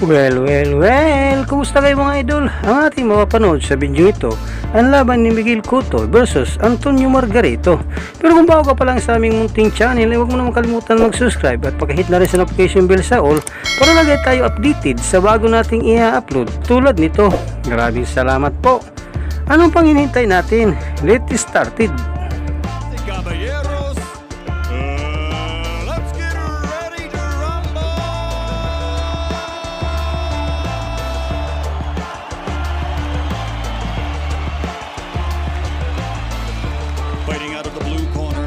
Well, kumusta kayo mga idol? Ang ating mapapanood sa video ito, ang laban ni Miguel Cotto versus Margarito. Pero kung bago ka pa lang sa aming munting channel, huwag mo naman kalimutan mag-subscribe at pakihit na rin sa notification bell sa all para lagi tayo updated sa bago nating i-upload tulad nito. Maraming salamat po. Anong pang hinihintay natin? Let's started. Fighting out of the blue corner,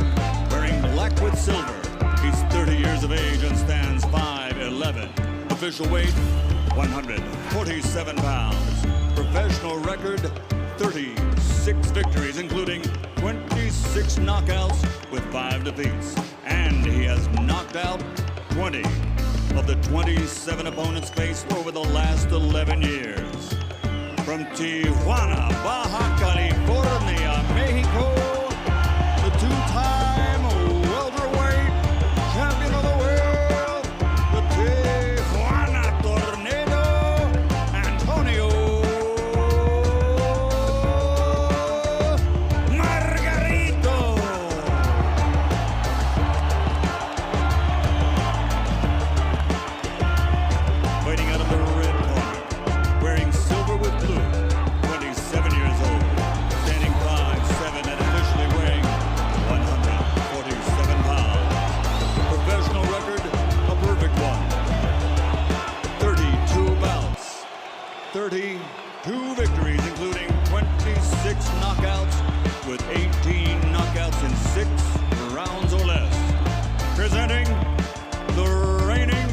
wearing black with silver. He's 30 years of age and stands 5'11". Official weight, 147 pounds. Professional record, 36 victories, including 26 knockouts with 5 defeats. And he has knocked out 20 of the 27 opponents faced over the last 11 years. From Tijuana, Baja California, Mexico, the two-time welterweight champion of the world, the Tijuana Tornado, Antonio Margarito. Fighting out of the red corner, wearing silver with blue, 27 years old, standing 5'7" and officially weighing 147 pounds. Professional record, a perfect one. 32 bouts, 32 victories, including 26 knockouts, with 18 knockouts in 6 rounds or less. Presenting the reigning,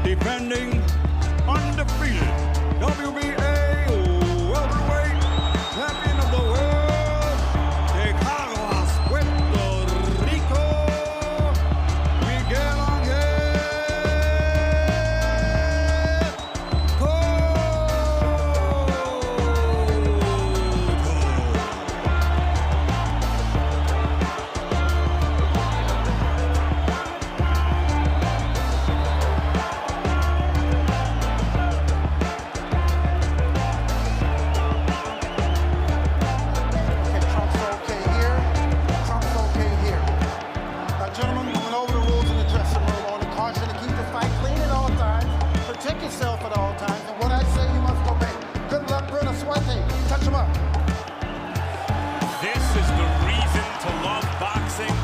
defending, undefeated WBA welterweight champion of the world, Caguas, Puerto Rico, Miguel This is the reason to love boxing.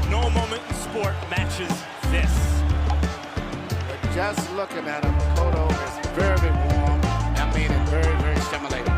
No moment in sport matches this. But just looking at him, Cotto is very warm. I mean, it's very, very stimulating.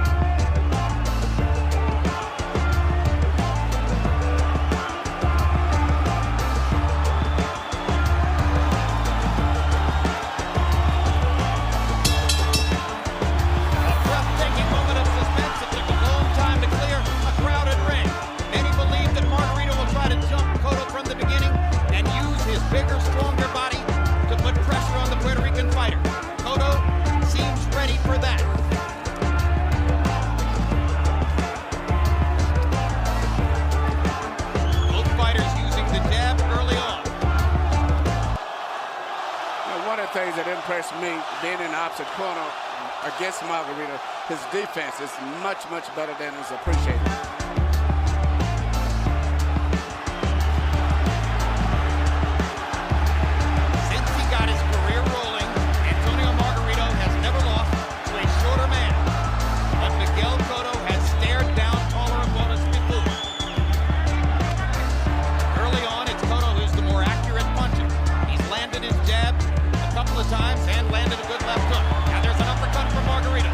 Bigger, stronger body to put pressure on the Puerto Rican fighter. Cotto seems ready for that. Both fighters using the jab early on. Now, one of the things that impressed me being in the opposite corner against Margarito, his defense is much, much better than is appreciated. Times and landed a good left hook. Now there's an uppercut from Margarito.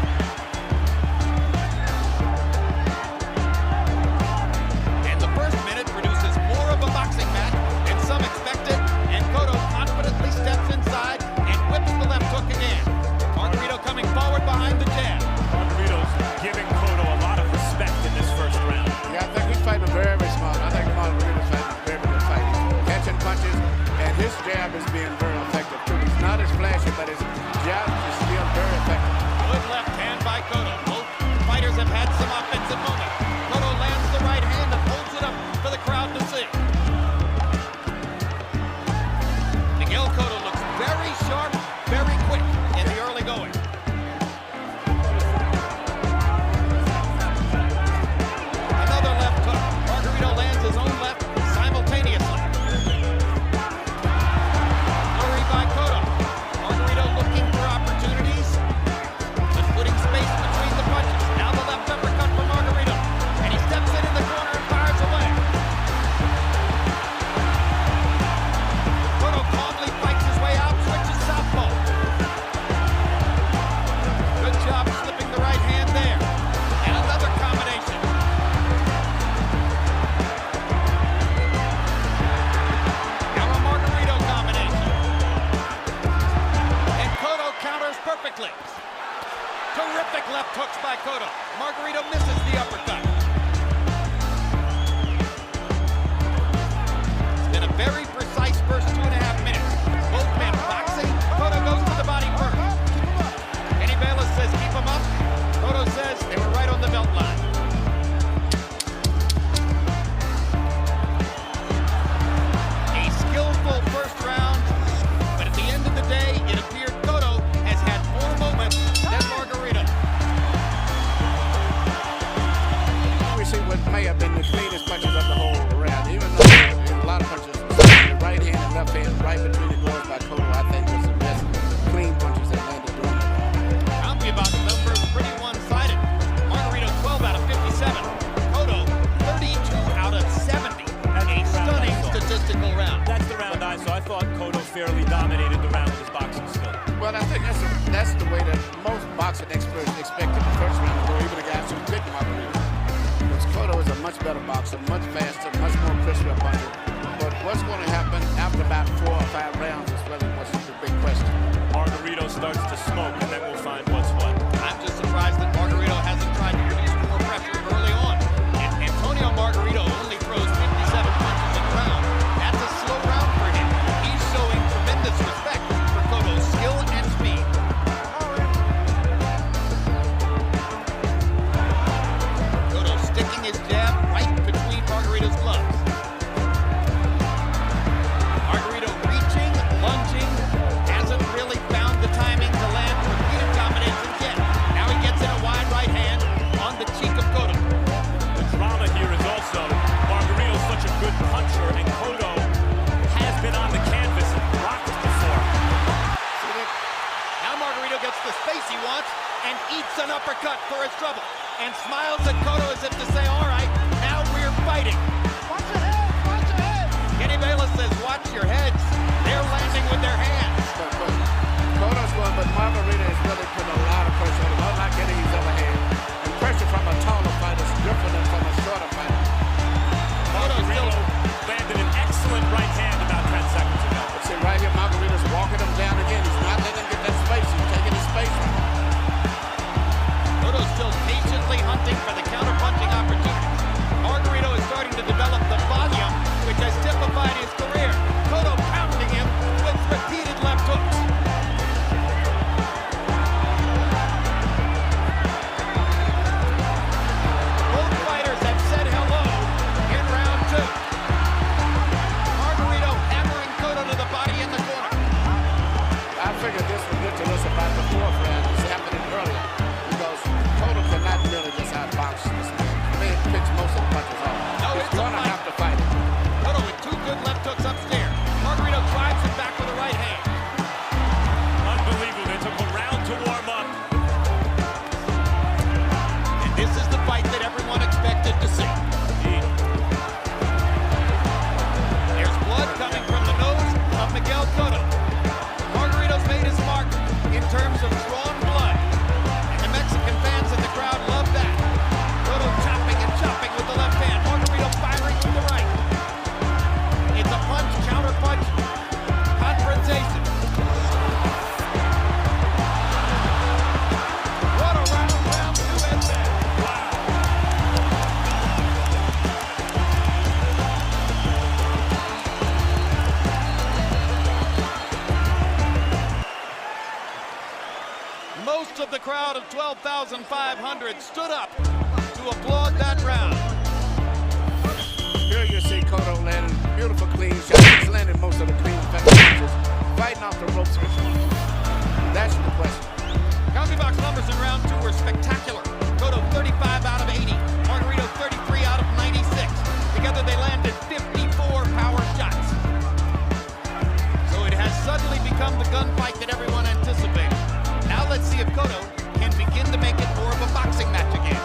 Well, I think that's the way that most boxing experts expected the first round to go, even the guys who picked Margarito. Because Cotto is a much better boxer, much faster, much more crispy puncher. But what's going to happen after about 4 or 5 rounds is really what's the big question. Margarito starts to smoke, and then we'll find what's what. I'm just surprised that Margarito hasn't tried to produce more pressure early on. And Antonio Margarito only throws 57 punches in a round. That's a slow round for him. He's showing tremendous respect for Cotto's skill and speed. Cotto sticking his jab right between Margarito's gloves. Margarito reaching, lunging, hasn't really found the timing to land repeated combinations yet. Now he gets in a wide right hand on the cheek of Cotto. The drama here is also Margarito's such a good puncher, and Cotto has been on the canvas and rocked before. Now Margarito gets the space he wants and eats an uppercut for his trouble and smiles at Cotto as if to say, all right, now we're fighting. Watch your head, watch your head. Kenny Bayless says, watch your heads. They're landing with their hands. But Cotto's going, but Margarito is really putting a lot of pressure on him, unlike any he's ever had. And pressure from a taller fighter is different than from a shorter fighter. Margarito landed an excellent right hand about 10 seconds ago. But see, right here, Margarito's walking him down again. He's not letting him get that space. He's taking his space from him. Cotto's still patiently hunting for the counter-punching opportunities. Margarito is starting to develop the volume which has typified his career. Cotto pounding him with repeated left hooks. Both fighters have said hello in round 2. Margarito hammering Cotto to the body in the corner. I figured this would get to us about the 4th round. It's happening earlier because Cotto cannot really just outbox this man. He may pitch most of the punches off. No, He's it's a going to fight. have to fight it. Cotto with 2 good left hooks upstairs. Margarito drives it back with a right hand. Unbelievable. They took a round to warm up. And this is the fight that everyone expected to see. There's blood coming from the nose of Miguel Cotto. Margarito's made his mark in terms of drawn blood. And the Mexican fans in the crowd love that. Cotto chopping and chopping with the left hand. Margarito firing with the right. It's a punch, counter punch, confrontation. What a round 2 has been. Most of the crowd of 12,500 stood up to applaud that round. Here you see Cotto landing beautiful clean shots. He's landing most of the clean effective punches, fighting off the ropes. That's the question. CompuBox numbers in round 2 were spectacular. Cotto 35 out of 80. Margarito 33 out of 96. Together they landed 54 power shots. So it has suddenly become the gunfight that everyone anticipated. Now let's see if Cotto can begin to make it more of a boxing match again.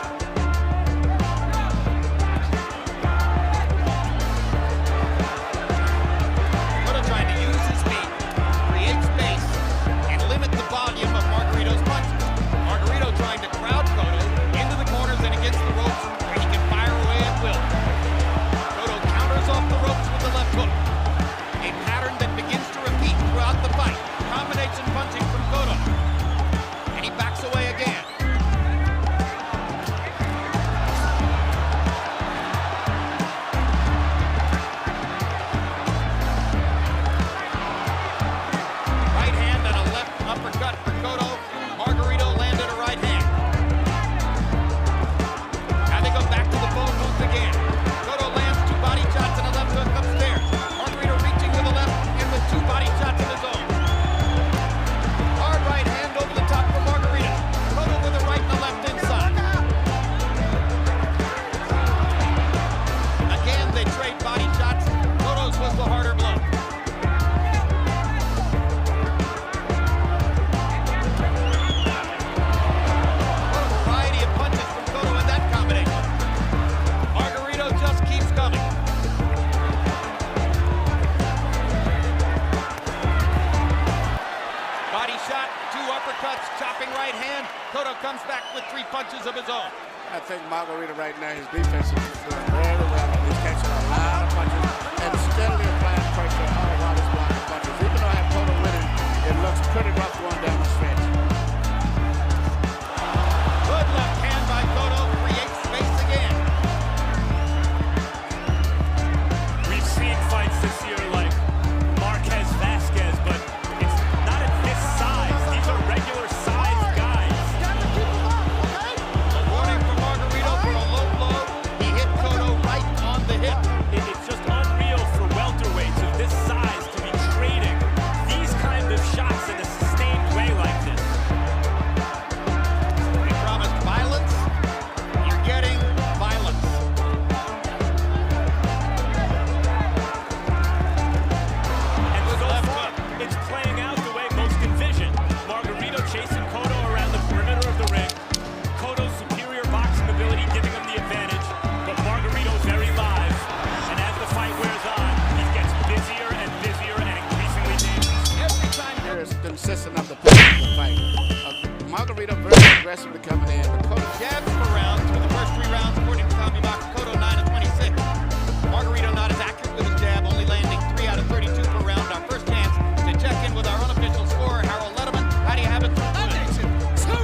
think Margarito right now, his defense is doing very well. He's catching a lot of punches and steadily applying pressure all while he's blocking punches. Even though I have Cotto winning, it looks pretty rough going down the stretch. Good left hand by Cotto creates space again. We've seen fights this year like Marquez Vasquez, but it's not at this size. These are regular size guys. Warning from Margarito for a low blow. He hit Cotto right on the hip. It's just unreal for welterweights of this size to be trading these kind of shots in a sustained way like this. We promised violence. You're getting violence. And so far, it's playing out the way most envisioned. Margarito chasing Cotto around the perimeter of the ring. Cotto's superior boxing ability giving him the advantage, but Margarito very live. And as the fight wears on, he gets busier and busier and increasingly dangerous. Every time Here is consistent of the pace of the fight. Margarito very aggressively coming in, but Cotto jabs per round for the first 3 rounds, according to CompuBox. Cotto 9 of 26. Margarito not as accurate with his jab, only landing 3 out of 32 per round. Our first chance to check in with our unofficial scorer, Harold Letterman. How do you have it? 2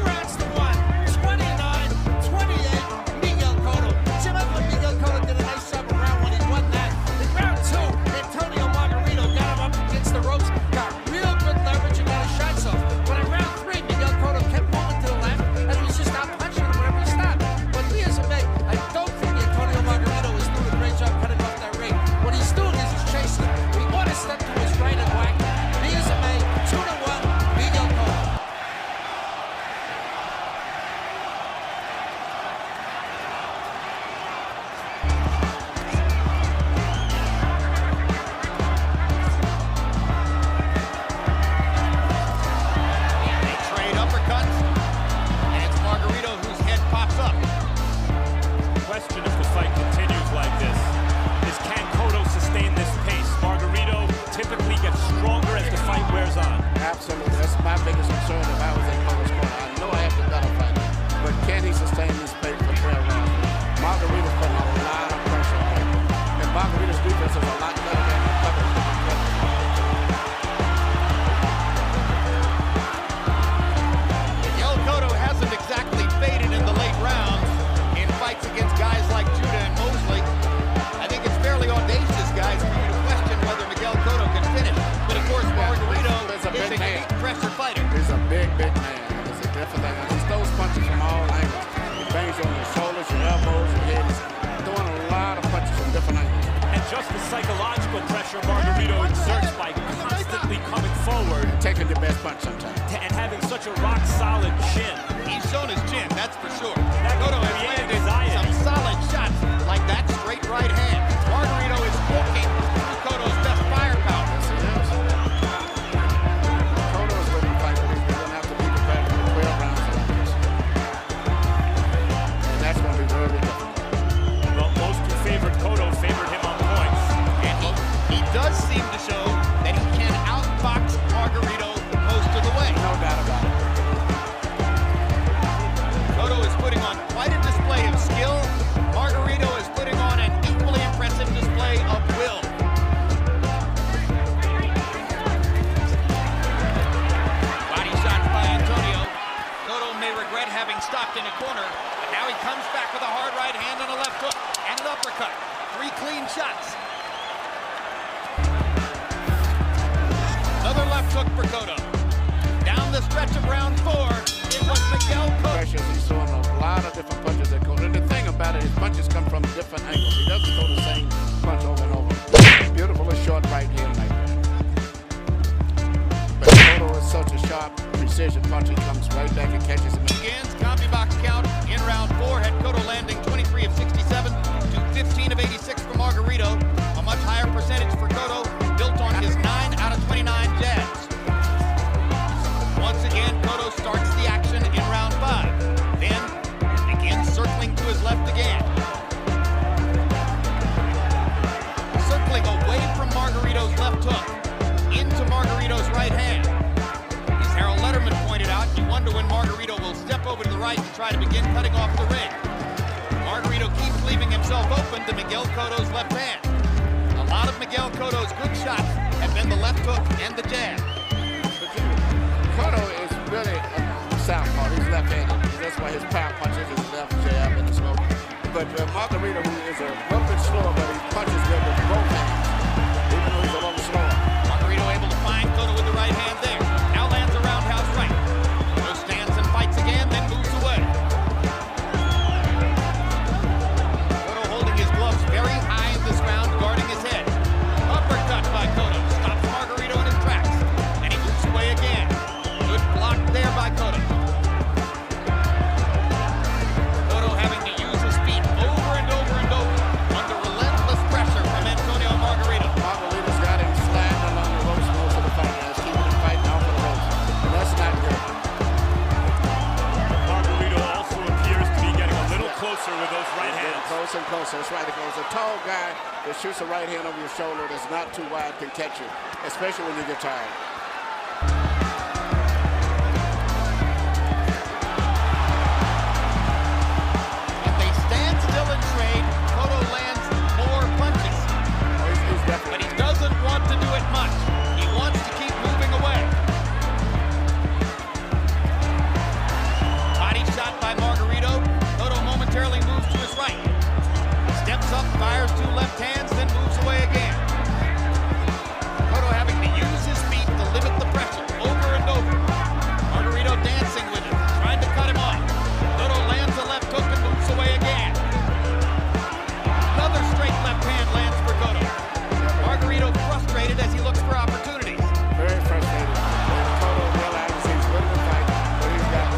rounds to 1, 29-28, Miguel Cotto. Jim, I thought Miguel Cotto did a nice job around when he won that. In round 2, Antonio Margarito got him up against the ropes, got real good leverage and got his shots off. But in round 3, Miguel Cotto kept moving to the left, and he was just out punching him whenever he stopped. But Diaz and May, I don't think Antonio Margarito is doing a great job cutting off that ring. What he's doing is he's chasing him. We want to step to his right and whack. Diaz and May, 2-1, Miguel Cotto. They trade uppercuts, and it's Margarito whose head pops up. Question if the fight continues like this is, can Cotto sustain this pace? Margarito typically gets stronger as the fight wears on. absolutely. That's my biggest concern if I was in Cotto's corner. I know I have to battle fight, but can he sustain this pace for 12 rounds? Margarito's putting a lot of pressure on him, and Margarito's defense is a lot better than the Cotto's. Miguel Cotto hasn't exactly faded in the late rounds in fights against guys like Judah and Mosley. I think it's fairly audacious, guys, for you to question whether Miguel Cotto can finish. But of course, Margarito He's a is big a man. unique pressure fighter. He's a big man. It's a different thing. And he throws punches from all angles. He bangs you on your shoulders, your elbows, your head. He's throwing a lot of punches from different angles. And just the psychological pressure Margarito exerts by constantly coming forward Taking your best punch sometimes. and having such a rock-solid chin. He's shown his chin, that's for sure. That Cotto could has create landed anxiety. some solid shots like that straight right hand. Margarito is walking through Cotto's best firepower. Yes, he is. Cotto is looking to fight, but he's going to have to be prepared for 12 rounds like this. And that's going to be very difficult. Well, most who favored Cotto favored him on points. And he does seem to show that he can outbox Margarito most of the way. No doubt about it. Cotto is putting on quite a display of skill. Margarito is putting on an equally impressive display of will. Body shots by Antonio. Cotto may regret having stopped in a corner, but now he comes back with a hard right hand and a left hook and an uppercut. 3 clean shots. Another left hook for Cotto. Down the stretch of round 4, it was Miguel Cotto. Pressures, he's throwing a lot of different punches at Cotto. And the thing about it, his punches come from different angles. He doesn't throw the same punch over and over. Beautiful and short right hand like that. But Cotto is such a sharp, precision punch. He comes right back and catches him. Begins CompuBox count in round 4 had Cotto landing 23 of 67 to 15 of 86 for Margarito. A much higher percentage for Cotto, built on his 9 out of 29 jabs. Once again, Cotto starts the action in round 5. Then begins circling to his left again. Circling away from Margarito's left hook into Margarito's right hand. As Harold Letterman pointed out, you wonder when Margarito will step over to the right and try to begin cutting off the ring. keeps leaving himself open to Miguel Cotto's left hand. A lot of Miguel Cotto's good shots have been the left hook and the jab. Cotto is really a southpaw. He's left-handed. That's why his power punches his left jab and the smoke. But Margarito, who is a little bit slower, but he punches good with both hands, even though he's a little slower. Margarito able to find Cotto with the right hand there. Now lands a roundhouse right. Cotto stands and fights again, then moves away. Cotto holding his gloves very high in this round, guarding his head. Uppercut by Cotto. Stops Margarito in his tracks. And he moves away again. Good block there by Cotto. Cotto having to use his feet over and over and over under relentless pressure from Antonio Margarito. Margarito's got him slammed along the ropes most of the fight. Now he's keeping him fighting off of the ropes. And that's not good. Margarito also appears to be getting a little closer with those right He's getting hands. closer and closer. That's right. Because a tall guy that shoots a right hand over your shoulder that's not too wide can catch you, especially when you get tired. If they stand still and trade, Cotto lands more punches. Oh, he's But definitely. he doesn't want to do it much. He wants to keep moving away. Body shot by Margarito. Cotto momentarily moves to his right. Steps up, fires two left hands, then moves away again. Cotto having to use his feet to limit the pressure over and over. Margarito dancing with him, trying to cut him off. Cotto lands a left hook and moves away again. Another straight left hand lands for Cotto. Margarito frustrated as he looks for opportunities. Very frustrated. And Cotto realizes he's winning the fight, but he's got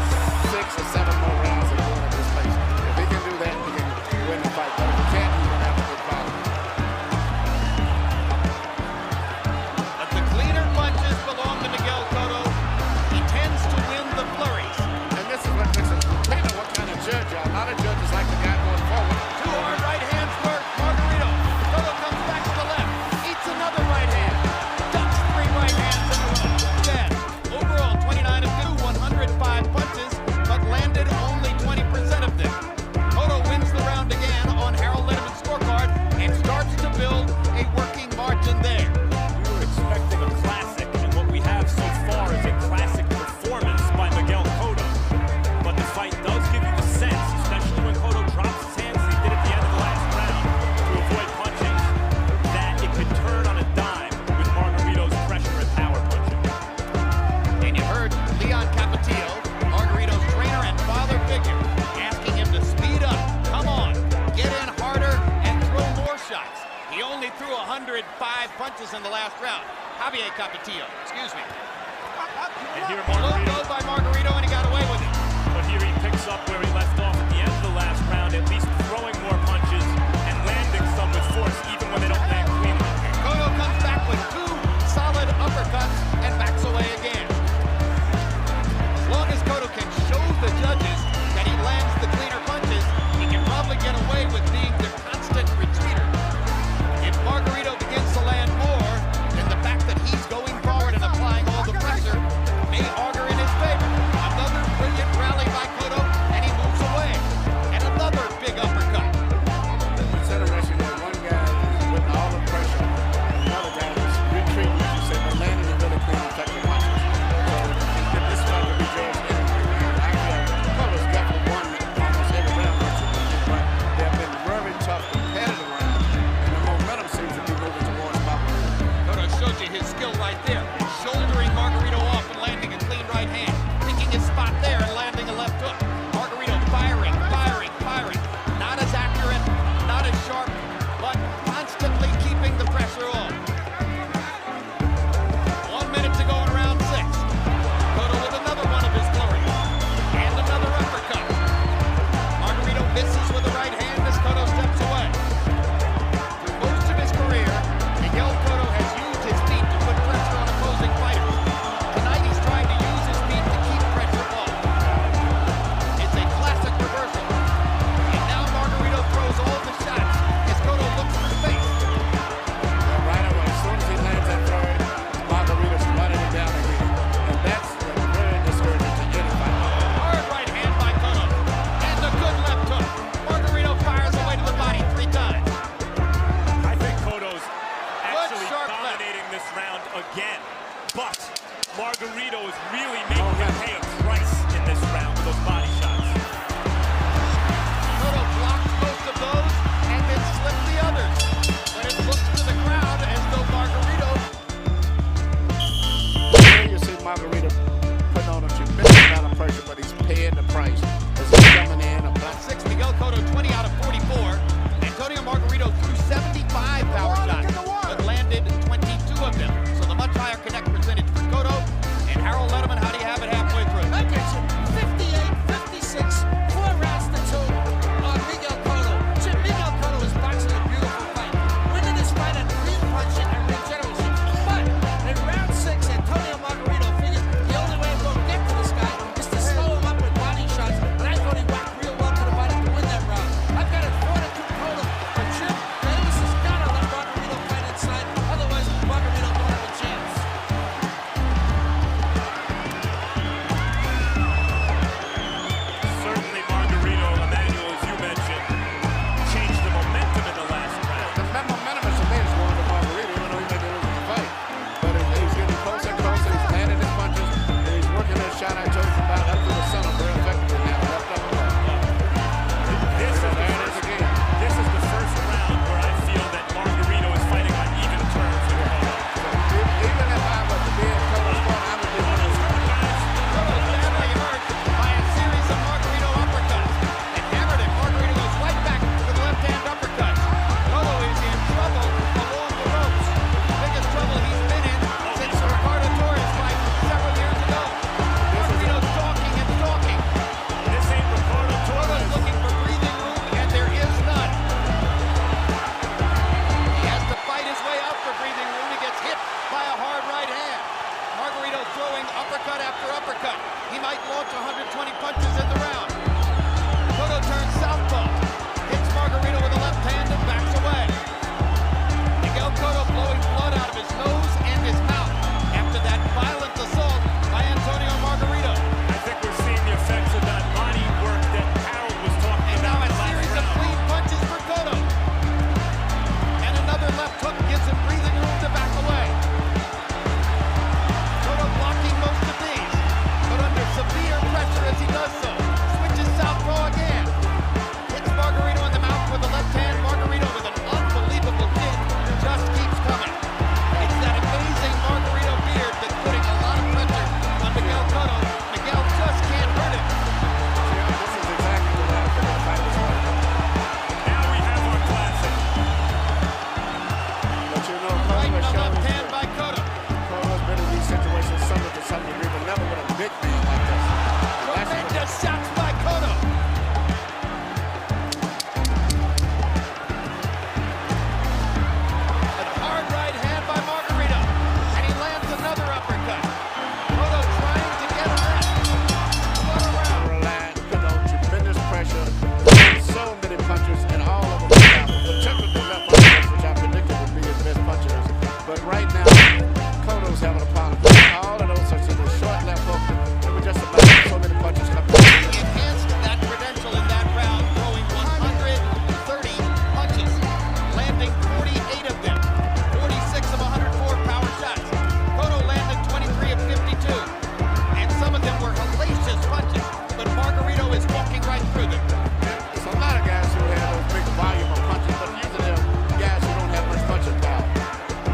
6 or 7 more rounds to go at this pace. If he can do that, he can win the fight. But if he can't, he's going to have a good fight. But the cleaner punches belong to Miguel Cotto. He tends to win the flurries. And this is what makes it clear what kind of judge you are. A lot of judges like the guy going forward. Two hard right hands for Margarito. Cotto comes back to the left. Eats another right hand. Ducks 3 right hands in a row. Then, overall 29 of 2, 105 punches, but landed only 20% of them. Cotto wins the round again on Harold Letterman's scorecard and starts to build a working margin there. We were expecting a classic, and what we have so far is a classic performance by Miguel Cotto. But the fight does give you the sense, especially when Cotto drops his hands, as he did at the end of the last round, to avoid punching, that it could turn on a dime with Margarito's pressure and power punching. And you heard Leon Capetillo, Margarito's trainer and father figure, asking him to speed up. Come on, get in harder and throw more shots. He only threw 105 punches in the last round. Javier Capetillo, excuse me. And here Low Margarito, blow by Margarito, and he got away with it. but here he picks up where he left off at the end of the last round, at least throwing more punches and landing some with force, even when they don't land cleanly. Cotto comes back with 2 solid uppercuts and backs away again. As long as Cotto can show the judges that he lands the cleaner punches, he can probably get away with being the constant retreater. If Margarito begins to land more, then the fact that he's going forward and applying all the pressure may augur in his favor. Another brilliant rally by Cotto, and he moves away. And another big uppercut. It's interesting that one guy is putting all the pressure, and another guy is retreating, as you say, but landing the really clean, effective punches. So this fight will be judged in every round. Actually, Cotto's definitely won almost every round, but they have been very tough, competitive rounds, and the momentum seems to be moving towards Margarito. Cotto showed you his skill right there, shouldering Margarito off and landing a clean right hand, picking his spot there and landing a left hook. Margarito firing, firing, firing. Not as accurate, not as sharp, but constantly keeping the pressure on. 1 minute to go in round 6. Cotto with another one of his flurries. And another uppercut. Margarito misses with the right hand as Cotto steps away. Through most of his career, Miguel Cotto has used his feet to put pressure on opposing this round again. But Margarito is really making him pay a price in this round with those body shots. Cotto blocked most of those and then slipped the others. But it looks to the crowd as though Margarito. Here you see Margarito putting on a tremendous amount of pressure, but he's paying the price as he's coming in. A black 6, Miguel Cotto 20 out of 44. Antonio Margarito threw 75 power shots, but landed 22 of them. So the much higher connect percentage for Cotto. And Harold Letterman, how do you have it halfway through? I get you 58, 56, 4 rounds to 2 on Miguel Cotto. Jim, Miguel Cotto is boxing a beautiful fight, winning this fight on real punching and regeneration. But in round 6, Antonio Margarito figured the only way I'm going to get to this guy is to slow him up with body shots, and I thought he whacked real well to the body to win that round. I've got it 4-2 Cotto, but Jim Davis has got to let Margarito fight inside, otherwise Margarito don't have a chance. Certainly Margarito, Emmanuel, as you mentioned, changed the momentum in the last round. The momentum is amazing going to Margarito, even though he may be losing the fight. But he's getting closer and closer. He's landing his punches, and he's working that shot I told you about up to the center very effectively now. Left up and right. This is the first round where I feel that Margarito is fighting on even terms with Cotto. Even if I was to be in Cotto's corner, I would be one of those. Cotto was badly hurt by a series of Margarito uppercuts and hammered it. Margarito goes right back with left-hand uppercuts. Cotto is in trouble along the ropes. Biggest trouble he's been in since the Ricardo Torres fight several years ago. Margarito's talking and talking. This ain't Ricardo Cotto's Torres. looking for breathing room, and there is none. He has to fight his way out for breathing room. He gets hit by a hard right hand. Margarito throwing uppercut after uppercut. He might launch 120 punches in the round. Cotto turns southpaw, hits Margarito with a left hand and backs away. Miguel Cotto blowing blood out of his nose and his mouth after that violent assault by Antonio Margarito. I think we're seeing the effects of that body work that Harold was talking And now about a in the last series of round. clean punches for Cotto. And another left hook gives him breathing room to back away. Cotto blocking most of these, but under severe pressure as he does so. Switches southpaw again. Hits Margarito in the mouth with the left hand. Margarito with an unbelievable kick just keeps coming. It's that amazing Margarito beard that's putting a lot of pressure on Miguel Cotto. Miguel just can't hurt him. This is exactly what I think the fight was going to. Now we have our classic. But you know, Right Cotto in has the shown left hand by Cotto. Cotto's been in these situations somewhat to some degree, but never with a big man like this. That's Tremendous shots by Cotto. A hard right hand by Margarito, and he lands another uppercut. Cotto trying to get a rest. What a round. line, put on tremendous pressure, so many punches, and all of them were powerful. Particularly the left uppercuts, which I predicted would be his best punches. But right now, Cotto's having a problem. All of those such as the short left hook, they were just about so many punches coming. He enhanced that credential in that round, throwing 130 punches, landing 48 of them, 46 of 104 power shots. Cotto landed 23 of 52, and some of them were hellacious punches, but Margarito is walking right through them. There's a lot of guys who have those big volume of punches, but usually they're guys who don't have much punching power.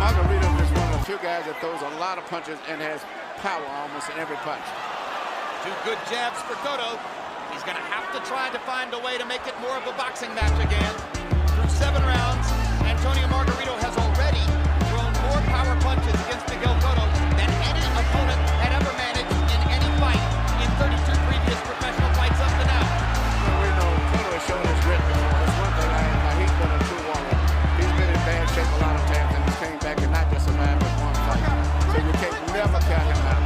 Margarito is one of the few guys that throws a lot of punches and has power almost in every punch. 2 good jabs for Cotto. He's going to have to try to find a way to make it more of a boxing match again. Through 7 rounds, Antonio Margarito has already thrown more power punches against Miguel Cotto than any opponent had ever managed in any fight in 32 previous professional fights up to now. Well, we know Cotto has shown his grit before. That's one thing he's been a true warrior. He's been in bad shape a lot of times, and he's came back and not just survived with one fight. So you can't never count him out.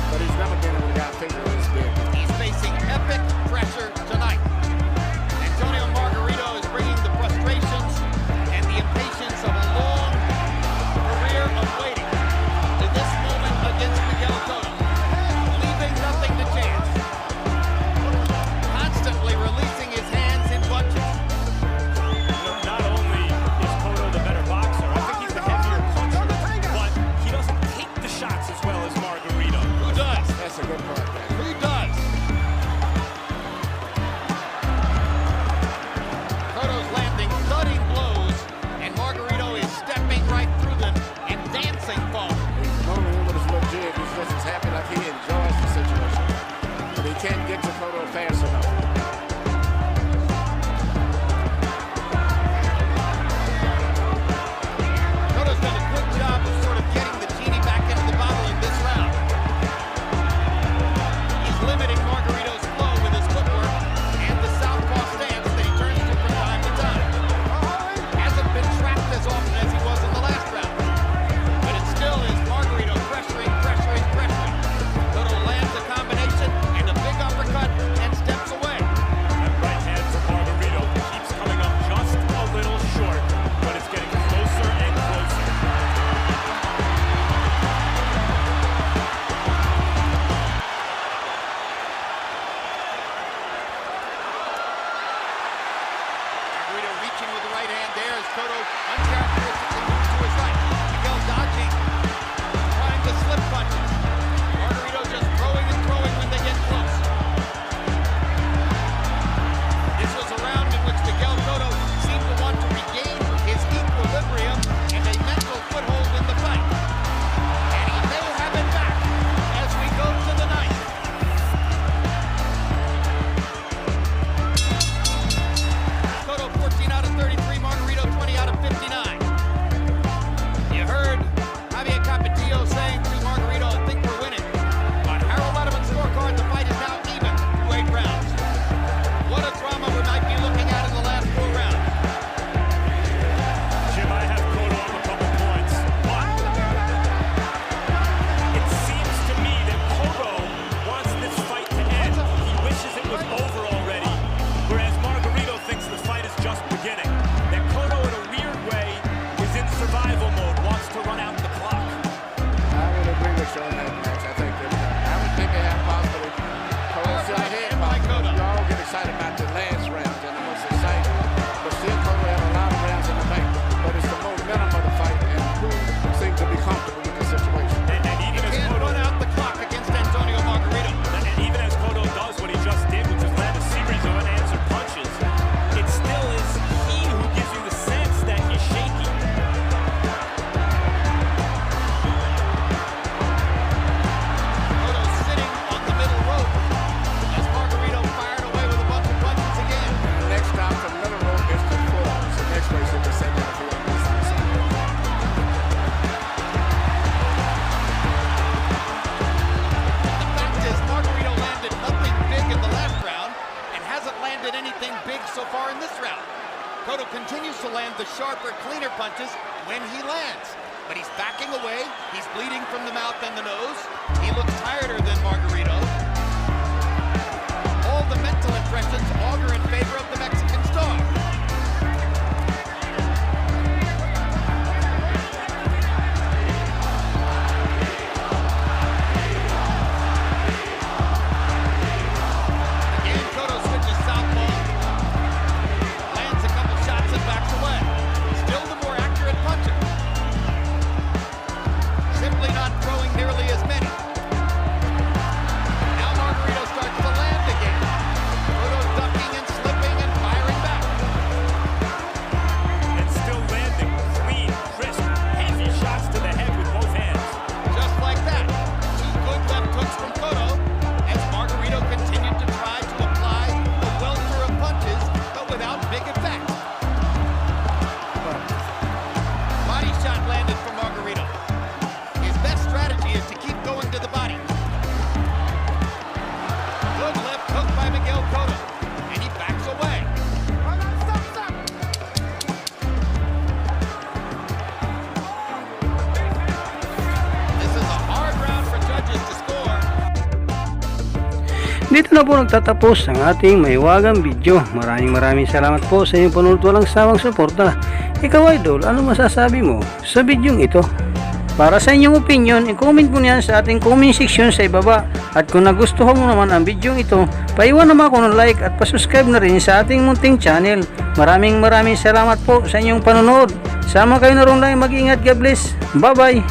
But he's never been able to get a finger in his big. He's facing epic pressure tonight. Antonio Margarito is bringing the frustrations punches when he lands. But he's backing away. He's bleeding from the mouth and the nose. He looks tireder than Margarito. All the mental impressions augur in favor of the Mexican star. Again, Cotto switches southpaw. Lands a couple shots and backs away. Still the more accurate puncher. Simply not throwing nearly as many. Now Margarito starts to land again. Cotto ducking and slipping and firing back. And still landing clean, crisp, heavy shots to the head with both hands. Just like that. Two good left hooks from Cotto as Margarito continued to try to apply a welter of punches, but without big effect. Body shot landed from Margarito. His best strategy is to keep going to the body. Good left hook by Miguel Cotto, and he backs away. This is a hard round for judges to score. Dito na po nagtatapos ang ating mahiwagang video. Maraming salamat po sa inyong panonood, walang sawang suporta. Ikaw idol, ano masasabi mo sa videong ito? Para sa inyong opinion, i-comment mo niyan sa ating comment section sa ibaba. At kung nagustuhan mo naman ang videong ito, paiwan naman ako ng like at pasubscribe na rin sa ating munting channel. Maraming salamat po sa inyong panonood. Sama kayo na rin lang, mag-ingat, God bless. Bye bye.